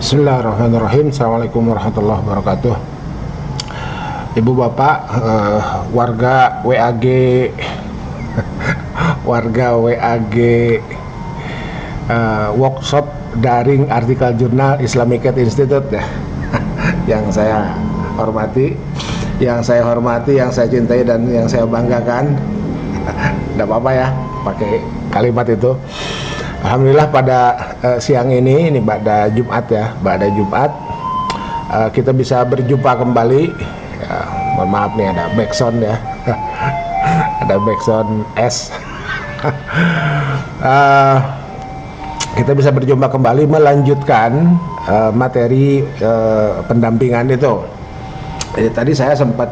Bismillahirrahmanirrahim. Assalamualaikum warahmatullahi wabarakatuh. Ibu bapak, warga WAG warga WAG workshop daring artikel jurnal Islamic Institute ya. Yang saya hormati, yang saya cintai dan yang saya banggakan. Tidak apa-apa ya pakai kalimat itu. Alhamdulillah pada siang ini pada Jumat ya, pada Jumat kita bisa berjumpa kembali. Ya, mohon maaf nih ada backsound ya, ada backsound S. Kita bisa berjumpa kembali melanjutkan materi pendampingan itu. Jadi tadi saya sempat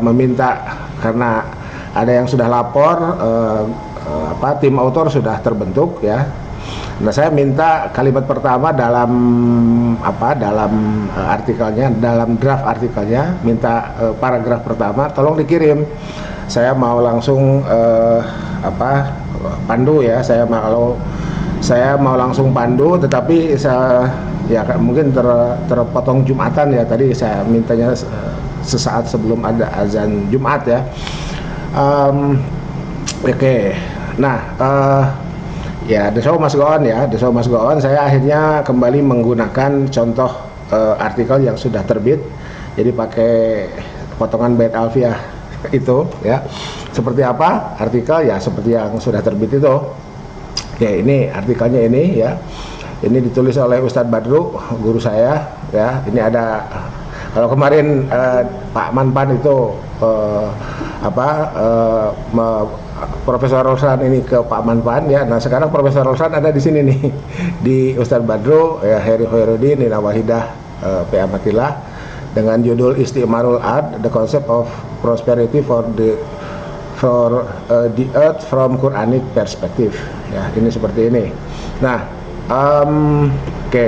meminta karena ada yang sudah lapor, tim autor sudah terbentuk ya. Nah, saya minta kalimat pertama dalam artikelnya, dalam draft artikelnya, minta paragraf pertama tolong dikirim. Saya mau langsung pandu ya. Saya mau langsung pandu, tetapi ya mungkin terpotong Jumatan ya. Tadi saya mintanya sesaat sebelum ada azan Jumat ya. Oke. Nah, ya the show must go on ya. The show must go on. Saya akhirnya kembali menggunakan contoh artikel yang sudah terbit. Jadi pakai potongan bait alfiah itu ya. Seperti apa artikel ya, seperti yang sudah terbit itu. Oke, ini artikelnya ini ya. Ini ditulis oleh Ustadz Badru, guru saya ya. Ini ada, kalau kemarin Pak Manpan itu Profesor Rosan ini ke Pak Manpan ya. Nah, sekarang Profesor Rosan ada di sini nih di Ustadz Badru ya, Heri Khairuddin, Nina Wahidah, P. Amatillah, dengan judul Istimarul Ard, The Concept of Prosperity for the Earth from Quranic Perspective ya. Ini seperti ini. Nah, oke.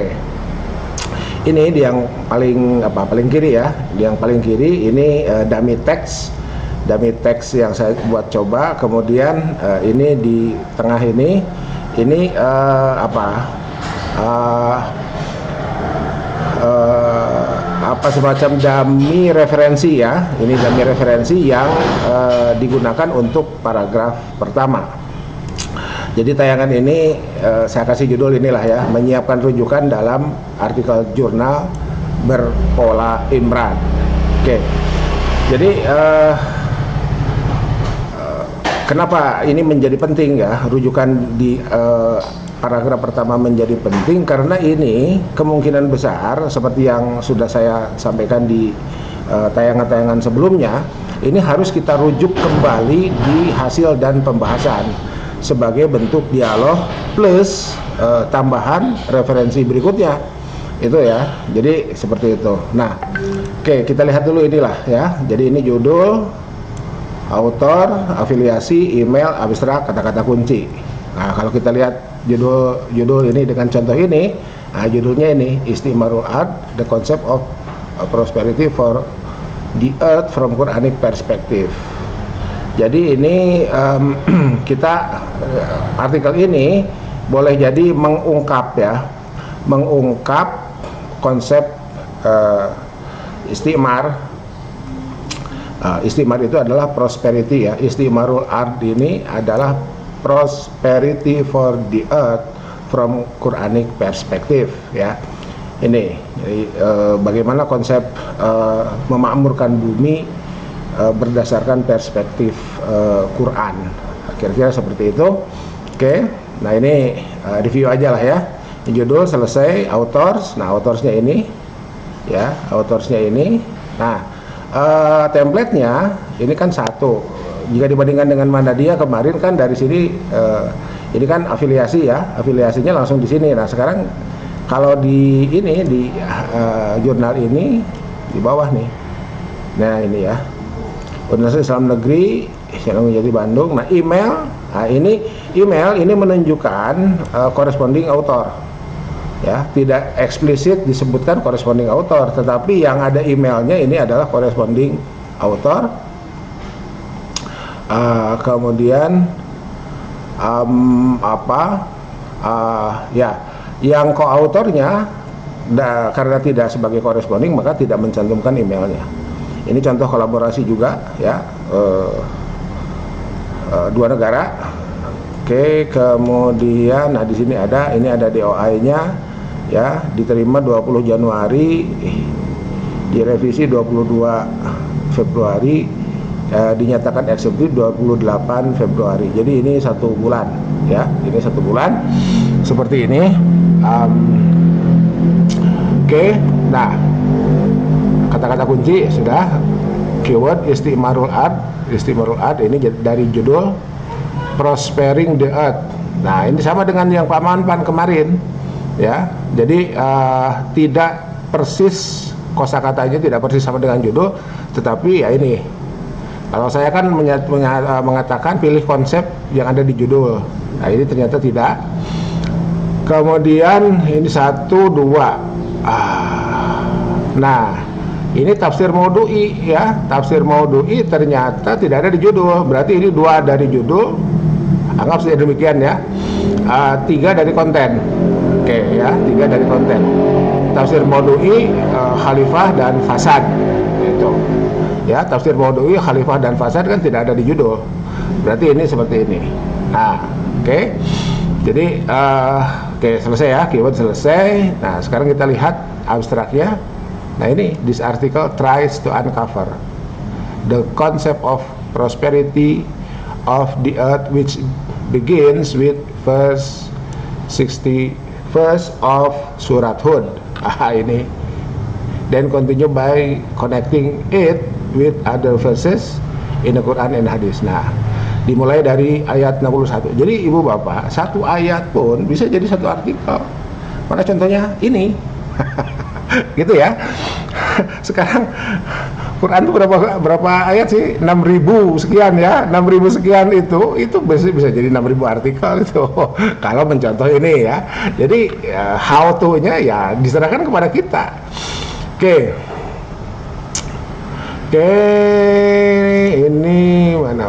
Ini di yang paling kiri ya. Yang paling kiri ini dummy text yang saya buat coba. Kemudian ini di tengah ini semacam dummy referensi ya. Ini dummy referensi yang digunakan untuk paragraf pertama. Jadi tayangan ini saya kasih judul inilah ya, menyiapkan rujukan dalam artikel jurnal berpola Imran. Oke. Jadi kenapa ini menjadi penting ya, rujukan di paragraf pertama menjadi penting karena ini kemungkinan besar seperti yang sudah saya sampaikan di tayangan-tayangan sebelumnya, ini harus kita rujuk kembali di hasil dan pembahasan sebagai bentuk dialog plus tambahan referensi berikutnya itu ya. Jadi seperti itu. Nah, oke, kita lihat dulu inilah ya. Jadi ini judul, autor, afiliasi, email, abstrak, kata-kata kunci. Nah, kalau kita lihat judul ini dengan contoh ini, nah judulnya ini Istimarul Ard, The Concept of Prosperity for the Earth from Quranic Perspective. Jadi ini artikel ini boleh jadi mengungkap konsep istimar. Istimar itu adalah prosperity ya. Istimarul Ard ini adalah prosperity for the earth from Quranic perspective ya. Ini jadi, bagaimana konsep memakmurkan bumi berdasarkan perspektif Quran, kira-kira seperti itu. Oke, nah ini review aja lah ya. Ini judul selesai, authors. Nah, authorsnya ini ya, authorsnya ini. Nah, template-nya ini kan satu. Jika dibandingkan dengan Manadia kemarin kan dari sini ini kan afiliasi ya, afiliasinya langsung di sini. Nah, sekarang kalau di ini di jurnal ini di bawah nih. Nah, ini ya. Universitas Islam Negeri yang menjadi Bandung. Nah, email ini menunjukkan corresponding author ya, tidak eksplisit disebutkan corresponding author, tetapi yang ada emailnya ini adalah corresponding author. Kemudian Ya, yang co-autornya karena tidak sebagai corresponding maka tidak mencantumkan emailnya. Ini contoh kolaborasi juga ya, dua negara. Oke, kemudian nah di sini ini ada DOI-nya ya, diterima 20 Januari, direvisi 22 Februari, dinyatakan eksekutif 28 Februari. Jadi ini 1 bulan ya, ini 1 bulan seperti ini. Oke, nah kata-kata kunci sudah. Keyword Istimarul Ard. Istimarul Ard ini dari judul Prospering the Earth. Nah ini sama dengan yang Pak Manpan kemarin ya. Jadi tidak persis, kosakatanya tidak persis sama dengan judul, tetapi ya ini. Kalau saya kan mengatakan pilih konsep yang ada di judul. Nah ini ternyata tidak. Kemudian ini 1, 2. Nah ini tafsir Maudu'i ya. Tafsir Maudu'i ternyata tidak ada di judul. Berarti ini 2 dari judul, anggap saja demikian ya. 3 dari konten. Oke ya, 3 dari konten. Tafsir Maudu'i, Khalifah dan Fasad. Itu. Ya, tafsir Maudu'i, Khalifah dan Fasad kan tidak ada di judul. Berarti ini seperti ini. Nah, oke. Jadi oke, selesai ya, keyword selesai. Nah, sekarang kita lihat abstraknya. Nah, ini this article tries to uncover the concept of prosperity of the earth, which begins with verse 61st of Surat Hud. Ini then continue by connecting it with other verses in the Quran and Hadis. Nah, dimulai dari ayat 61. Jadi ibu bapak, satu ayat pun bisa jadi satu artikel. Mana contohnya ini? Gitu ya. Sekarang Quran itu berapa ayat sih? 6.000 sekian ya. 6.000 sekian itu bisa jadi 6.000 artikel itu. Kalau mencontoh ini ya. Jadi how to-nya ya diserahkan kepada kita. Oke, ini mana.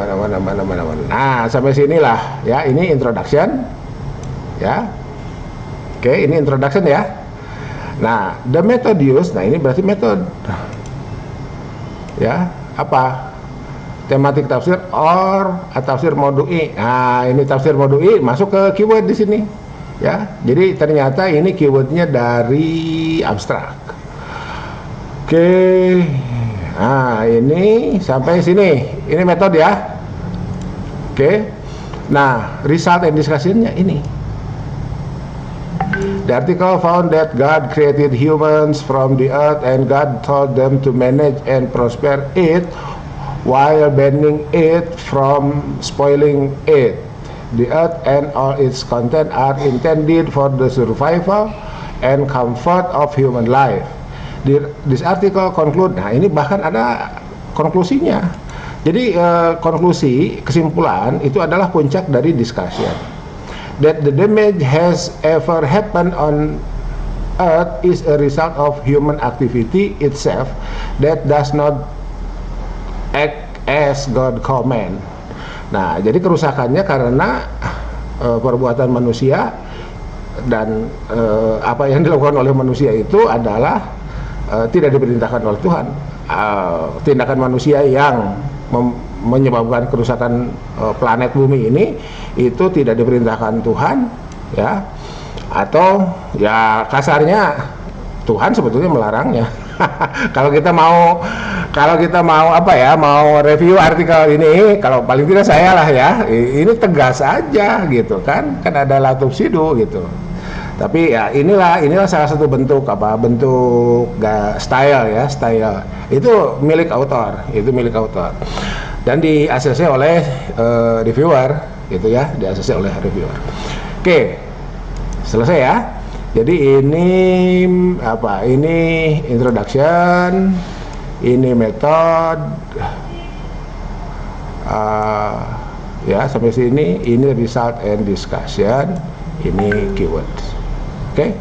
Nah, sampai sinilah ya. Ini introduction, ya. Oke, ini introduction ya. Nah, the method used. Nah, ini berarti method. Ya, apa? Tematik tafsir or tafsir Maudu'i. Nah, ini tafsir Maudu'i masuk ke keyword di sini. Ya, jadi ternyata ini keywordnya dari abstrak. Oke. Nah, ini sampai sini. Ini metode ya. Oke. Nah, result and discussion-nya ini. The article found that God created humans from the earth and God told them to manage and prosper it while banning it from spoiling it. The earth and all its content are intended for the survival and comfort of human life. This article conclude, nah ini bahkan ada konklusinya. Jadi konklusi, kesimpulan itu adalah puncak dari discussion. That the damage has ever happened on earth is a result of human activity itself that does not act as God command. Nah, jadi kerusakannya karena perbuatan manusia dan apa yang dilakukan oleh manusia itu adalah tidak diperintahkan oleh Tuhan. Tindakan manusia yang menyebabkan kerusakan planet bumi ini itu tidak diperintahkan Tuhan, ya, atau ya kasarnya Tuhan sebetulnya melarangnya. Kalau kita mau apa ya, mau review artikel ini, kalau paling tidak saya lah ya, ini tegas aja gitu kan ada latufsidu gitu. Tapi ya inilah salah satu bentuk style ya, style itu milik autor, dan di-ACC oleh reviewer gitu ya, di-ACC oleh reviewer. Oke, selesai ya. Jadi ini apa? Ini introduction, ini method, ya sampai sini. Ini result and discussion, ini keywords. Oke.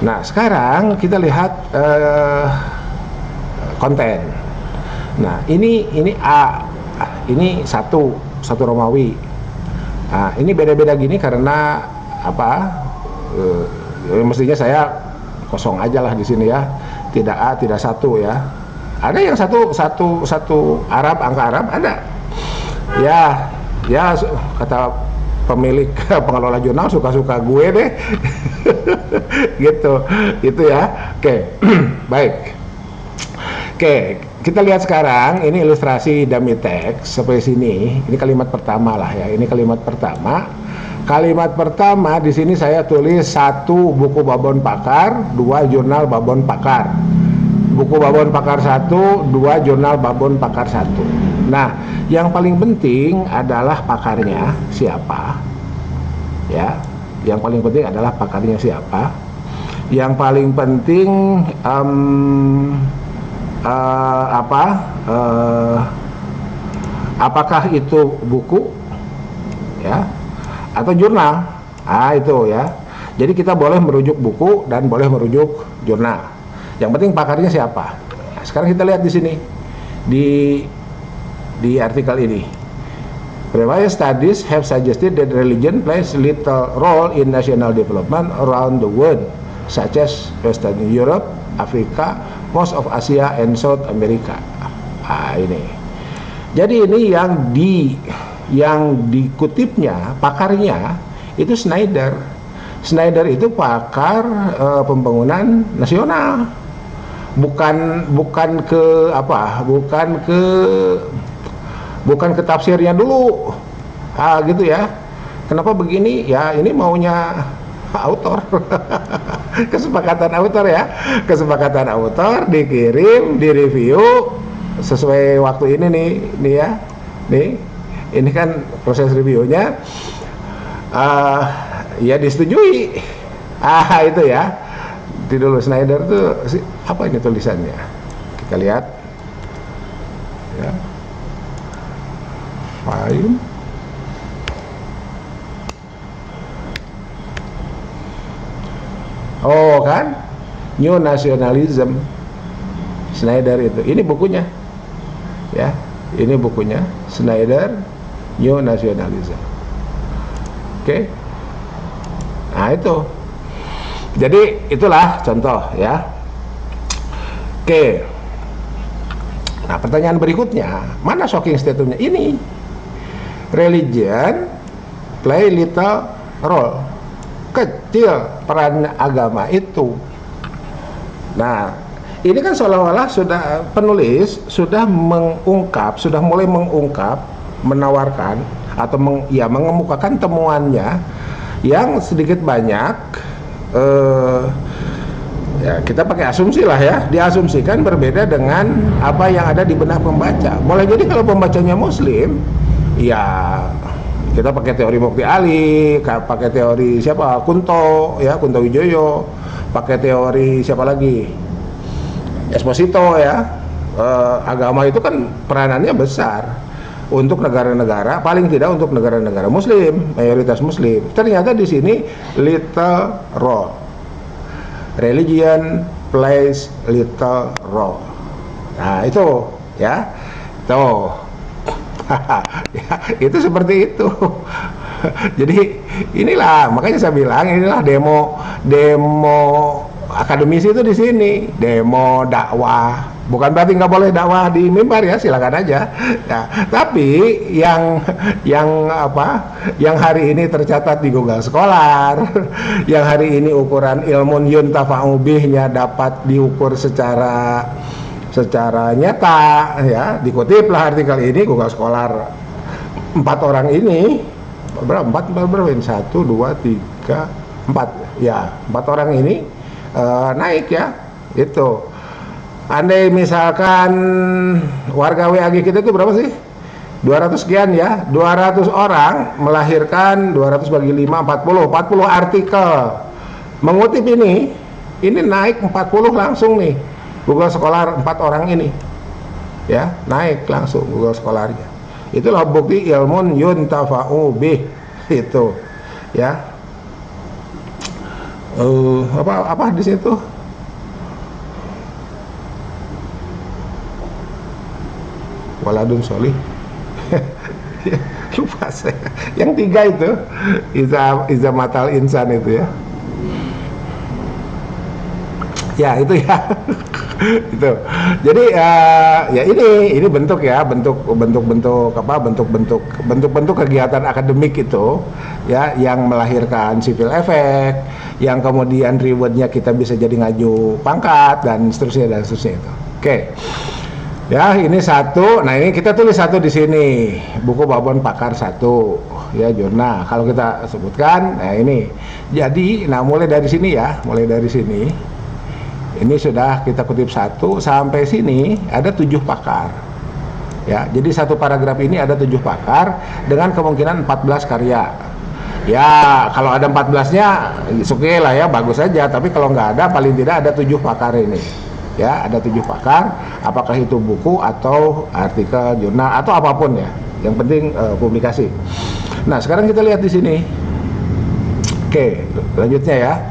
Nah, sekarang kita lihat konten. Nah, ini A, ini satu Romawi. Nah, ini beda-beda gini karena apa? Mestinya saya kosong aja lah di sini ya, tidak A, tidak satu ya. Ada yang satu Arab, angka Arab ada. Ya, kata pemilik pengelola jurnal suka-suka gue deh. gitu ya. Oke. Baik. Oke, kita lihat sekarang ini ilustrasi dummy text seperti sini. Ini kalimat pertama lah ya. Ini kalimat pertama. Kalimat pertama di sini saya tulis 1 buku Babon Pakar, 2 jurnal Babon Pakar. Buku Babon Pakar 1, 2 jurnal Babon Pakar 1. Nah, yang paling penting adalah pakarnya siapa. Ya, yang paling penting adalah pakarnya siapa. Yang paling penting apakah itu buku ya atau jurnal. Itu ya. Jadi kita boleh merujuk buku dan boleh merujuk jurnal. Yang penting pakarnya siapa. Nah, sekarang kita lihat di sini di artikel ini. Previous studies have suggested that religion plays little role in national development around the world, such as Western Europe, Afrika, most of Asia and South America. Ini. Jadi ini yang dikutipnya, pakarnya itu Schneider. Schneider itu pakar pembangunan nasional. Bukan ke tafsirnya dulu. Gitu ya. Kenapa begini? Ya ini maunya autor. Kesepakatan autor ya. Kesepakatan autor dikirim, direview sesuai waktu ini nih ya. Nih, ini kan proses reviewnya. Ya disetujui. Itu ya. Di dulu Schneider tuh apa ini tulisannya? Kita lihat. Ya. File. Oh kan, New Nationalism, Schneider itu. Ini bukunya, ya. Ini bukunya, Schneider, New Nationalism. Oke. Nah itu. Jadi itulah contoh ya. Oke. Nah pertanyaan berikutnya, mana shocking statementnya? Ini religion play little role. Kecil peran agama itu. Nah, ini kan seolah-olah penulis sudah mulai mengungkap, menawarkan atau mengemukakan temuannya yang sedikit banyak ya kita pakai asumsi lah ya, diasumsikan berbeda dengan apa yang ada di benak pembaca. Boleh jadi kalau pembacanya Muslim, ya kita pakai teori Mukti Ali, pakai teori siapa? Kunto Wijoyo, pakai teori siapa lagi? Esposito ya. Agama itu kan peranannya besar untuk negara-negara, paling tidak untuk negara-negara Muslim, mayoritas Muslim. Ternyata di sini little role. Religion plays little role. Nah itu ya, tuh. Ya, itu seperti itu. Jadi inilah makanya saya bilang inilah demo akademisi itu di sini, demo dakwah. Bukan berarti nggak boleh dakwah di mimbar ya, silakan aja. Ya, tapi yang hari ini tercatat di Google Scholar, yang hari ini ukuran ilmun yuntafa'u bihnya dapat diukur secara nyata ya, dikutiplah artikel ini Google Scholar. 4 orang ini berapa? 1, 2, 3, 4 ya, 4 orang ini naik ya, itu. Andai misalkan warga WAG kita itu berapa sih? 200 sekian ya, 200 orang melahirkan 200 bagi 5, 40 artikel mengutip ini naik 40 langsung nih Google Scholar 4 orang ini ya, naik langsung Google Scholarnya. Itulah bukti ilmun yuntafa'u bih itu ya. Apa di situ? Waladun solih. Lupa saya. Yang tiga itu iza matal insan itu ya. Ya itu ya. Itu. Jadi ya ini bentuk ya, bentuk kegiatan akademik itu ya yang melahirkan civil effect, yang kemudian rewardnya kita bisa jadi ngaju pangkat dan seterusnya itu. Oke. Ya, ini satu. Nah, ini kita tulis satu di sini. Buku Babon Pakar 1 ya, jurnal. Kalau kita sebutkan, nah ini. Jadi, nah mulai dari sini ya, mulai dari sini. Ini sudah kita kutip 1 sampai sini ada 7 pakar. Ya, jadi satu paragraf ini ada 7 pakar dengan kemungkinan 14 karya. Ya, kalau ada 14-nya, oke lah ya, bagus aja. Tapi kalau nggak ada, paling tidak ada 7 pakar ini. Ya, ada 7 pakar, apakah itu buku atau artikel, jurnal atau apapun ya. Yang penting publikasi. Nah, sekarang kita lihat di sini. Oke, lanjutnya ya.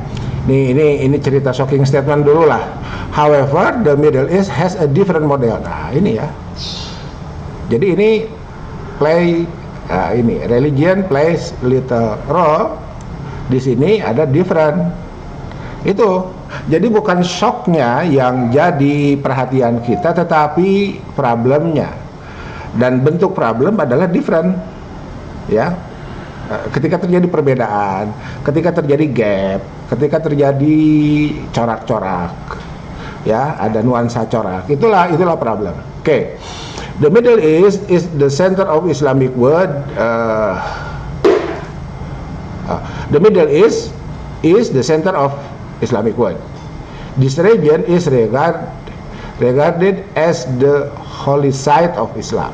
Ini cerita shocking statement dulu lah. However, the Middle East has a different model. Nah, ini ya. Jadi ini religion plays little role. Di sini ada different. Itu. Jadi bukan shocknya yang jadi perhatian kita, tetapi problemnya. Dan bentuk problem adalah different. Ya. Ketika terjadi perbedaan, ketika terjadi gap, ketika terjadi corak-corak, ya, ada nuansa corak. Itulah problem. Oke. The Middle East is the center of Islamic world. The Middle East is the center of Islamic world. This region is regarded as the holy site of Islam.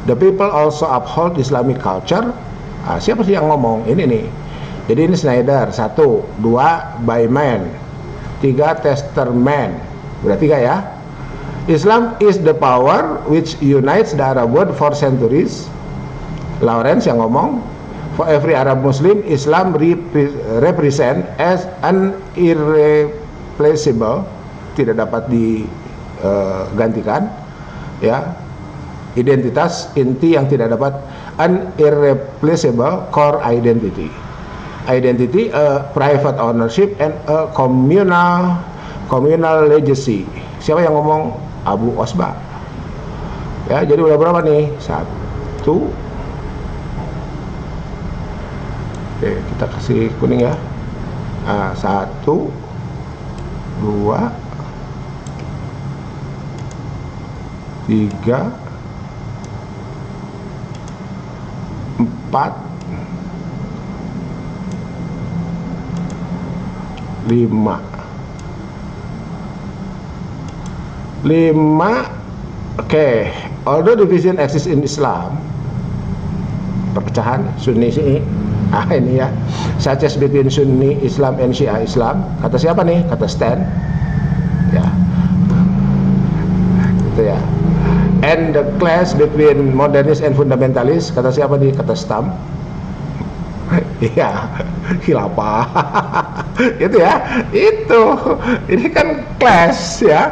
The people also uphold Islamic culture. Siapa sih yang ngomong? Ini nih. Jadi ini Schneider. 1, 2 Baiman, 3 Testerman. Berarti 3 ya. Islam is the power which unites the Arab world for centuries. Lawrence yang ngomong. For every Arab Muslim, Islam represent as an irreplaceable, tidak dapat digantikan, ya, identitas inti yang tidak dapat, an irreplaceable core identity, a private ownership and a communal legacy. Siapa yang ngomong? Abu Osba. Ya, jadi udah berapa nih? 1. Oke, kita kasih kuning ya. 1, 2, 3, 4, 5. 5. Oke, although division exists in Islam, perpecahan Sunni sini. Ini ya, such as between Sunni Islam and Syiah Islam. Kata siapa nih? Kata Stan. Ya, itu ya. And the clash between modernist and fundamentalist. Kata siapa nih? Kata Stam. Iya, khilafah. Itu ya, itu. Ini kan clash ya.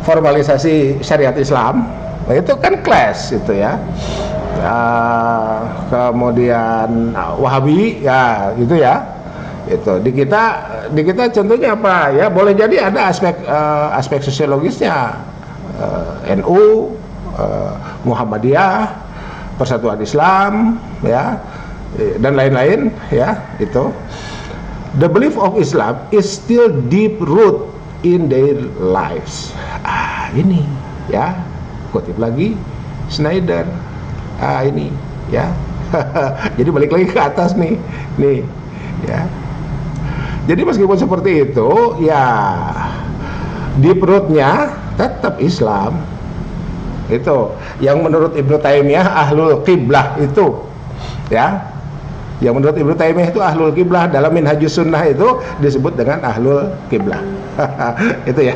Formalisasi syariat Islam. Nah, itu kan clash itu ya. Kemudian Wahabi ya, itu ya. Itu di kita contohnya apa ya? Boleh jadi ada aspek sosiologisnya. NU, Muhammadiyah, Persatuan Islam, ya, dan lain-lain ya, itu. The belief of Islam is still deep root in their lives. Ini ya, kutip lagi Schneider. Ini ya. Jadi balik lagi ke atas nih ya. Jadi meskipun seperti itu ya, deep rootnya tetap Islam. Itu yang menurut Ibnu Taimiyah ahlul qiblah itu ya. Yang menurut Ibnu Taimiyah itu ahlul qiblah, dalam Minhajus Sunnah itu disebut dengan ahlul qiblah. Itu ya.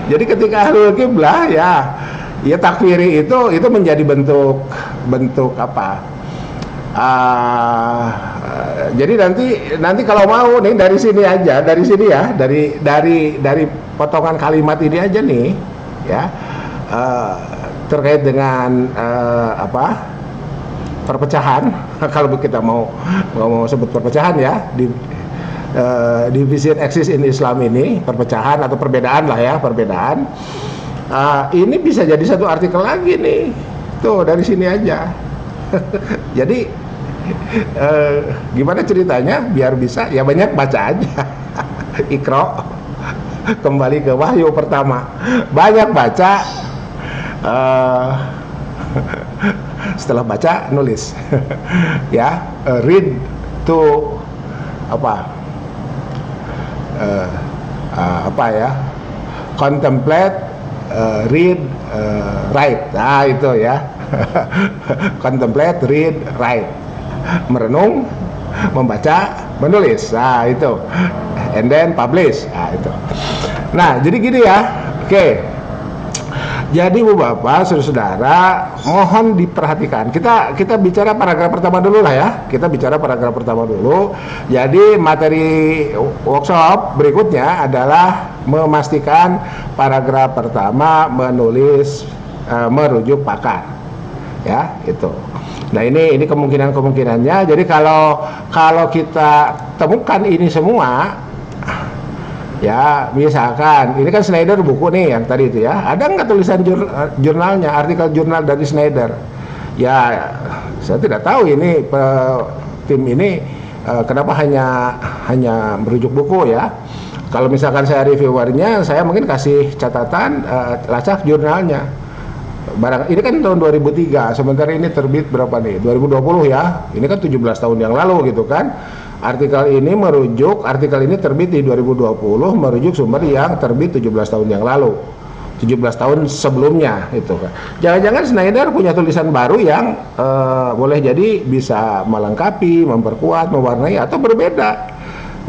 Jadi ketika ahlul qiblah ya takfiri itu menjadi bentuk apa? Jadi nanti kalau mau nih dari sini aja, dari sini ya, dari potongan kalimat ini aja nih, ya, terkait dengan perpecahan. Kalau kita mau sebut perpecahan ya, division axis in Islam ini, perpecahan atau perbedaan lah ya, perbedaan. Ini bisa jadi satu artikel lagi nih, tuh dari sini aja. Jadi gimana ceritanya biar bisa ya, banyak baca aja. Iqra, kembali ke wahyu pertama, banyak baca, setelah baca nulis. Ya, read to contemplate, read, write. Nah itu ya. Contemplate, read, write. Merenung, membaca, menulis. Nah itu. And then publish. Nah itu. Nah jadi gini ya. Oke. Jadi Bu Bapak, saudara, mohon diperhatikan. Kita bicara paragraf pertama dulu lah ya. Kita bicara paragraf pertama dulu. Jadi materi workshop berikutnya adalah memastikan paragraf pertama menulis merujuk pakar. Ya, itu. Nah, ini kemungkinannya. Jadi kalau kita temukan ini semua, ya misalkan ini kan Schneider buku nih yang tadi itu ya, ada nggak tulisan jurnalnya, artikel jurnal dari Schneider? Ya saya tidak tahu ini tim ini kenapa hanya merujuk buku ya. Kalau misalkan saya reviewernya, saya mungkin kasih catatan lacak jurnalnya. Ini kan tahun 2003, sementara ini terbit berapa nih? 2020 ya. Ini kan 17 tahun yang lalu gitu kan. Artikel ini terbit di 2020, merujuk sumber yang terbit 17 tahun yang lalu, 17 tahun sebelumnya itu kan. Jangan-jangan Schneider punya tulisan baru yang boleh jadi bisa melengkapi, memperkuat, mewarnai atau berbeda.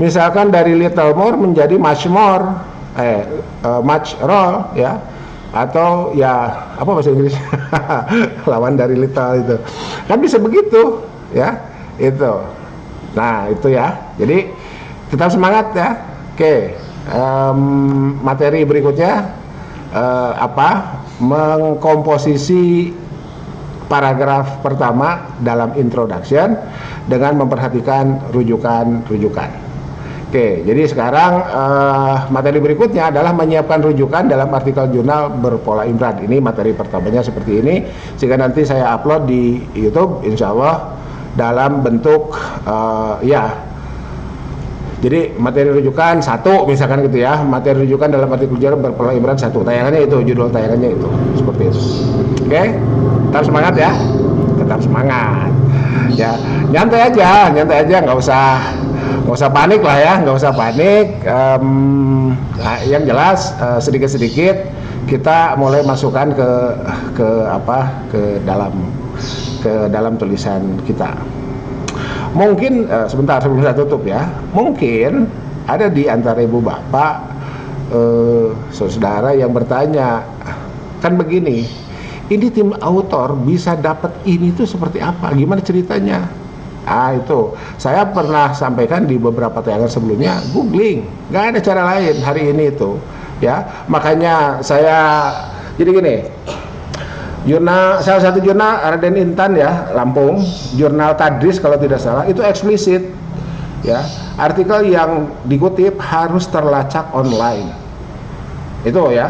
Misalkan dari little more menjadi much more, much more ya, atau ya apa bahasa Inggris lawan dari little itu kan bisa begitu ya itu. Nah itu ya, jadi tetap semangat ya. Oke, materi berikutnya mengkomposisi paragraf pertama dalam introduction dengan memperhatikan rujukan. Oke, jadi sekarang materi berikutnya adalah menyiapkan rujukan dalam artikel jurnal berpola imran. Ini materi pertamanya seperti ini, sehingga nanti saya upload di YouTube insya Allah dalam bentuk jadi materi rujukan 1 misalkan gitu ya, materi rujukan dalam artikel jurnal berpola imran 1, tayangannya itu, judul tayangannya itu seperti itu. Oke, tetap semangat ya, tetap semangat ya, nyantai aja, nggak usah panik lah ya, nggak usah panik. Yang jelas sedikit-sedikit kita mulai masukkan ke dalam tulisan kita. Mungkin sebentar sebelum saya tutup ya, mungkin ada di antara ibu bapak saudara yang bertanya, kan begini, ini tim autor bisa dapat ini tuh seperti apa, gimana ceritanya? Itu saya pernah sampaikan di beberapa tayangan sebelumnya, googling, nggak ada cara lain hari ini itu ya. Makanya saya jadi gini, salah satu jurnal Raden Intan ya, Lampung, jurnal Tadris kalau tidak salah, itu eksplisit ya, artikel yang dikutip harus terlacak online itu ya.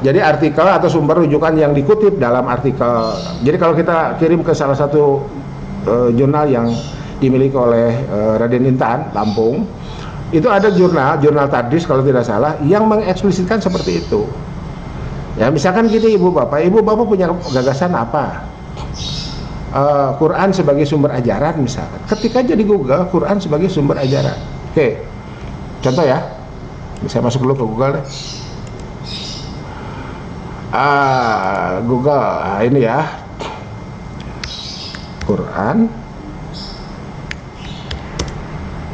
Jadi artikel atau sumber rujukan yang dikutip dalam artikel, jadi kalau kita kirim ke salah satu jurnal yang dimiliki oleh Raden Intan Lampung, itu ada jurnal Tadris kalau tidak salah yang mengeksplisitkan seperti itu. Ya misalkan gini ibu bapak punya gagasan apa? Quran sebagai sumber ajaran misalkan. Ketik aja di Google Quran sebagai sumber ajaran. Oke, contoh ya. Saya masuk dulu ke Google deh. Google, ini ya. Quran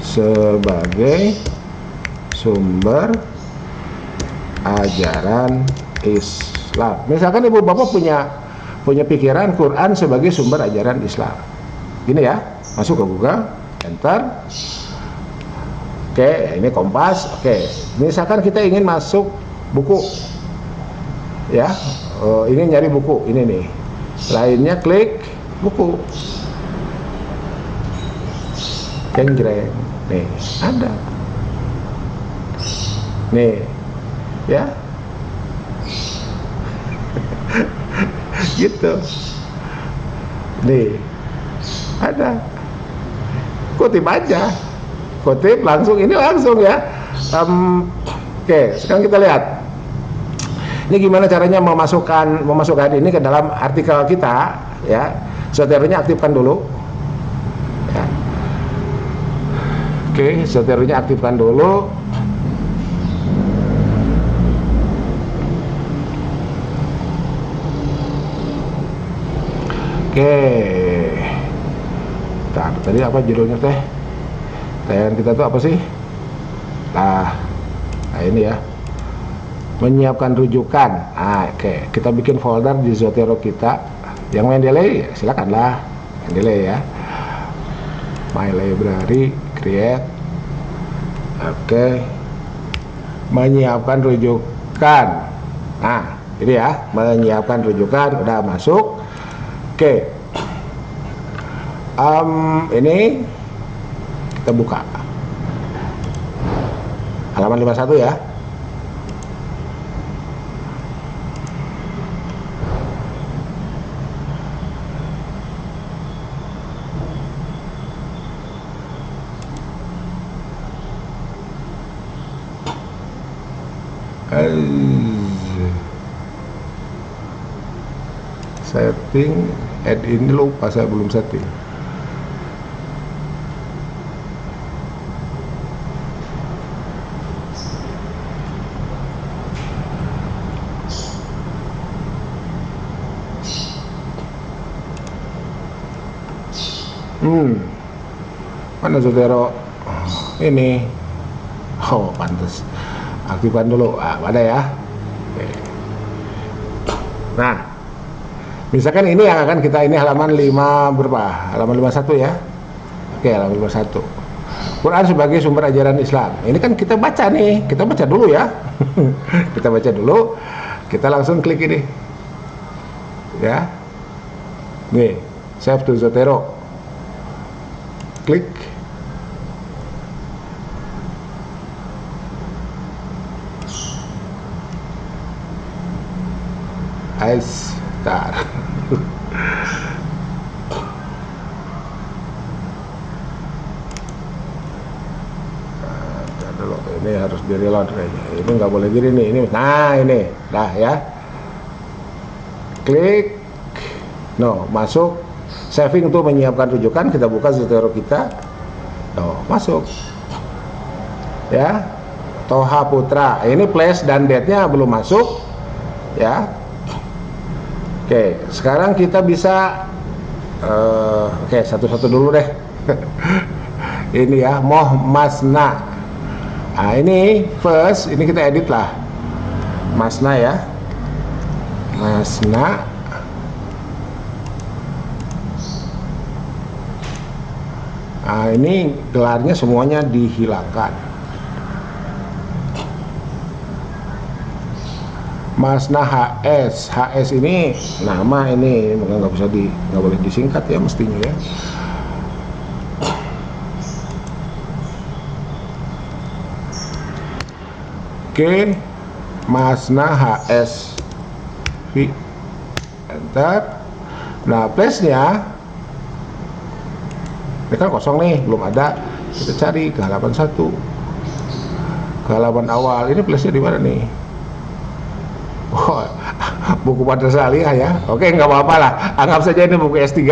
sebagai sumber ajaran Islam. Misalkan ibu bapak punya pikiran Quran sebagai sumber ajaran Islam. Gini ya, masuk ke Google, enter. Oke, ini Kompas. Oke, misalkan kita ingin masuk buku ya. Ini nyari buku, ini nih. Lainnya klik buku. Jeng-jreng. Nih, ada. Nih, ya. Gitu. Nih, ada. Kutip aja. Kutip langsung, ini langsung ya. Oke, sekarang kita lihat. Ini gimana caranya memasukkan ini ke dalam artikel kita, ya. Zoteronya aktifkan dulu. Ya. Oke, Zoteronya aktifkan dulu. Oke. Nah, tadi apa judulnya teh? Tayangan kita tuh apa sih? Nah ini ya, menyiapkan rujukan. Oke, kita bikin folder di Zotero kita. Yang Mendeley silakanlah, Mendeley ya. My library, create. Oke, menyiapkan rujukan. Nah, ini ya, menyiapkan rujukan udah masuk. Oke, ini kita buka halaman 51 ya. Setting, add ini lupa, saya belum setting. Mana Zotero ini? Oh, pantas. Aktifkan dulu. Ada ya. Oke. Nah, misalkan ini yang akan kita, ini halaman 5 berapa? Halaman 51 ya. Oke, halaman 51. Quran sebagai sumber ajaran Islam. Ini kan kita baca nih, kita baca dulu ya. Kita baca dulu. Kita langsung klik ini. Ya. Nih, save to Zotero. Klik. Start. Dulu ini harus di reload kayaknya. Ini nggak boleh gini nih. Ini, nah ini, dah ya. Klik. No, masuk. Saving untuk menyiapkan rujukan. Kita buka Zotero kita. No, masuk. Ya. Toha Putra. Ini place dan date-nya belum masuk. Ya. Oke, sekarang kita bisa oke, satu-satu dulu deh. Ini ya, Moh Masna. Nah, ini first, ini kita edit lah. Masna ya. Masna. Nah, ini gelarnya semuanya dihilangkan. Masna HS. HS ini nama, ini nggak bisa nggak boleh disingkat ya mestinya ya. Oke, Masna HS V, enter. Nah, place-nya ini kan kosong nih, belum ada. Kita cari ke halaman 1, ke halaman awal. Ini place-nya di mana nih? Oh, buku Madrasah Aliyah ya. Oke, nggak apa-apa lah, anggap saja ini buku S3.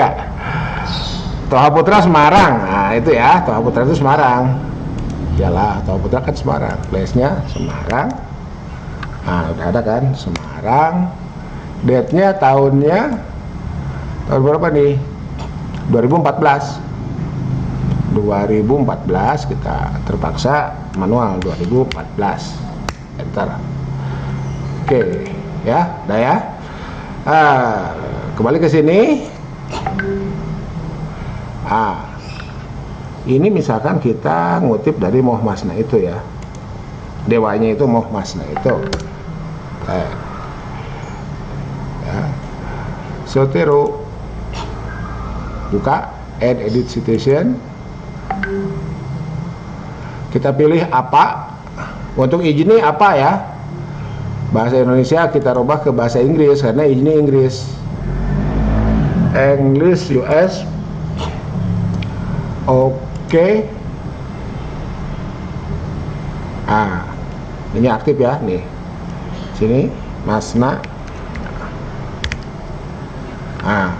Toha Putra Semarang. Nah itu ya, Toha Putra itu Semarang. Yalah, Toha Putra kan Semarang. Place-nya Semarang. Nah udah ada kan, Semarang. Date-nya, tahun berapa nih? 2014. 2014, kita terpaksa manual 2014. Enter. Oke, ya, udah ya. Kembali ke sini. Ini misalkan kita ngutip dari Moh Masna itu ya. Dewanya itu Moh Masna itu. Zotero, buka, add edit citation, kita pilih apa, untuk izinnya apa ya, bahasa Indonesia kita rubah ke bahasa Inggris karena izinnya Inggris, English US, oke. Ini aktif ya, nih sini Masna,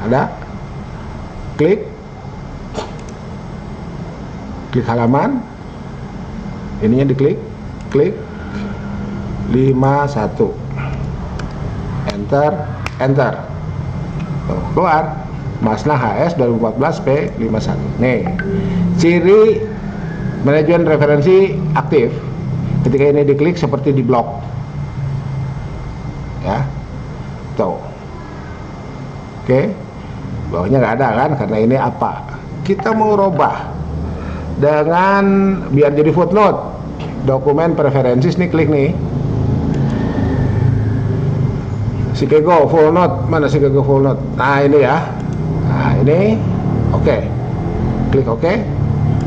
ada, klik halaman, ininya diklik, klik 51, enter, tuh, keluar Masna HS 2014 P51. Nih, ciri manajemen referensi aktif ketika ini diklik seperti di blok ya, tuh. Oke, bawahnya nggak ada kan karena ini apa, kita mau robah dengan biar jadi footnote dokumen preferences nih, klik nih Chicago full note, mana Chicago full note, nah ini ya, nah ini oke. Klik oke,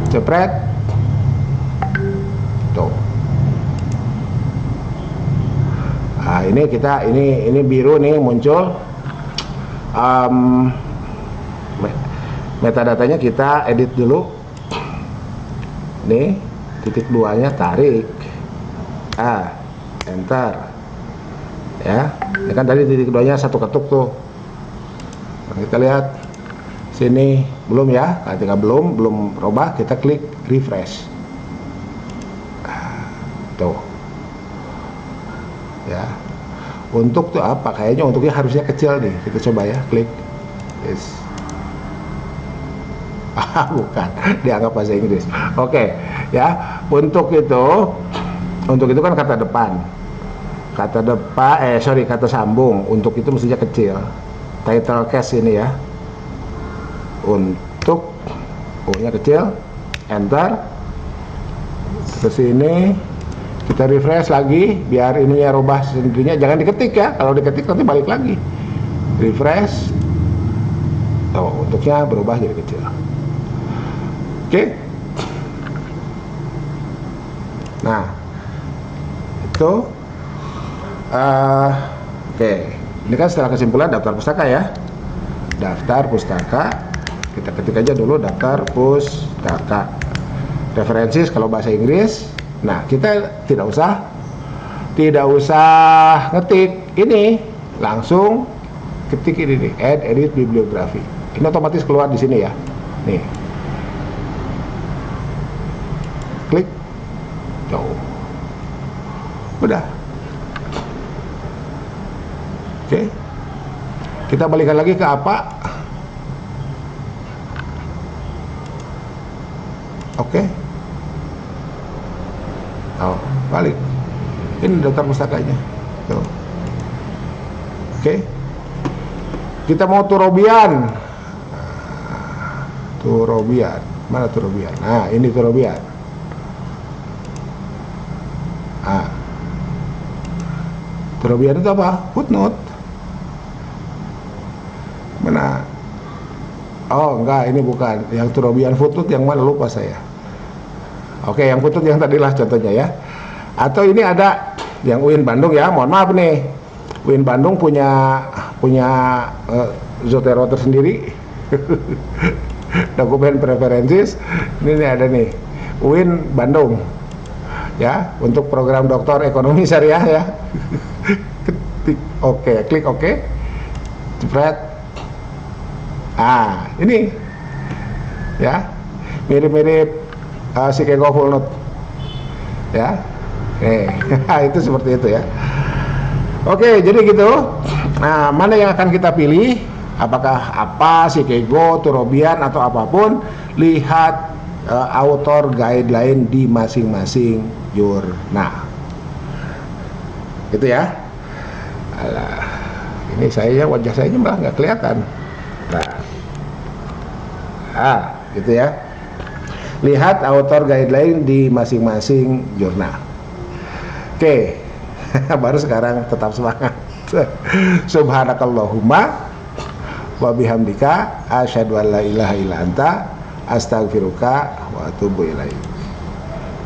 jepret, tuh. Nah ini kita ini biru nih muncul, metadatanya kita edit dulu, nih titik 2-nya tarik, enter ya, ini kan tadi titik 2-nya satu ketuk tuh. Nah, kita lihat sini belum ya, ketika belum robah kita klik refresh, tuh ya. Untuk tuh apa, kayaknya untuknya harusnya kecil nih, kita coba ya, klik yes. Bukan, dianggap bahasa Inggris. Oke ya, untuk itu kan kata depan, kata sambung, untuk itu mestinya kecil. Title case ini ya, untuk O-nya kecil, enter, ke sini kita refresh lagi biar ininya rubah sendirinya, jangan diketik ya, kalau diketik nanti balik lagi. Refresh, tuh untuknya berubah jadi kecil. Oke. Nah itu oke. Ini kan setelah kesimpulan daftar pustaka ya, daftar pustaka, kita ketik aja dulu daftar pustaka referensi kalau bahasa Inggris. Nah kita tidak usah ngetik ini, langsung ketik ini nih, add edit bibliografi, ini otomatis keluar di sini ya, nih klik, jauh, udah. Oke, kita balikan lagi ke apa, oke. Balik, ini daftar pustakanya tuh. Oke, kita mau Turobian, mana Turobian, nah ini Turobian. Turobian itu apa, footnote mana, oh enggak, ini bukan yang Turobian footnote, yang mana lupa saya. Oke, yang footnote yang tadilah contohnya ya. Atau ini ada yang UIN Bandung ya, mohon maaf nih, UIN Bandung punya Zotero tersendiri. Dokumen preferences ini ada nih, UIN Bandung ya, untuk program doktor ekonomi syariah ya. Ketik oke, klik oke, jepret. Ini ya, mirip-mirip Chicago full note ya. Itu seperti itu ya. Oke, jadi gitu. Nah, mana yang akan kita pilih? Apakah apa, Chicago, Turobian atau apapun? Lihat author guideline di masing-masing jurnal. Gitu ya. Alah, ini wajah saya malah nggak kelihatan. Gitu ya. Lihat author guideline di masing-masing jurnal. Oke, baru sekarang tetap semangat. Subhanakallahumma wa bihamdika asyhadu an la ilaha illa anta astaghfiruka wa atubu ilaik.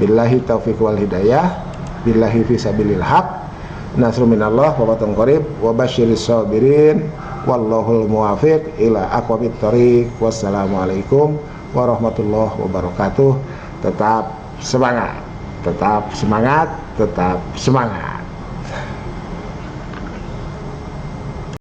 Billahi taufiq wal hidayah, billahi fisabilil haq, nasru minallah wa fatun qarib, wa basyiris sabirin, wallahul muwafiq ila aqwamit thoriq. Wassalamualaikum warahmatullahi wabarakatuh. Tetap semangat, tetap semangat, tetap semangat.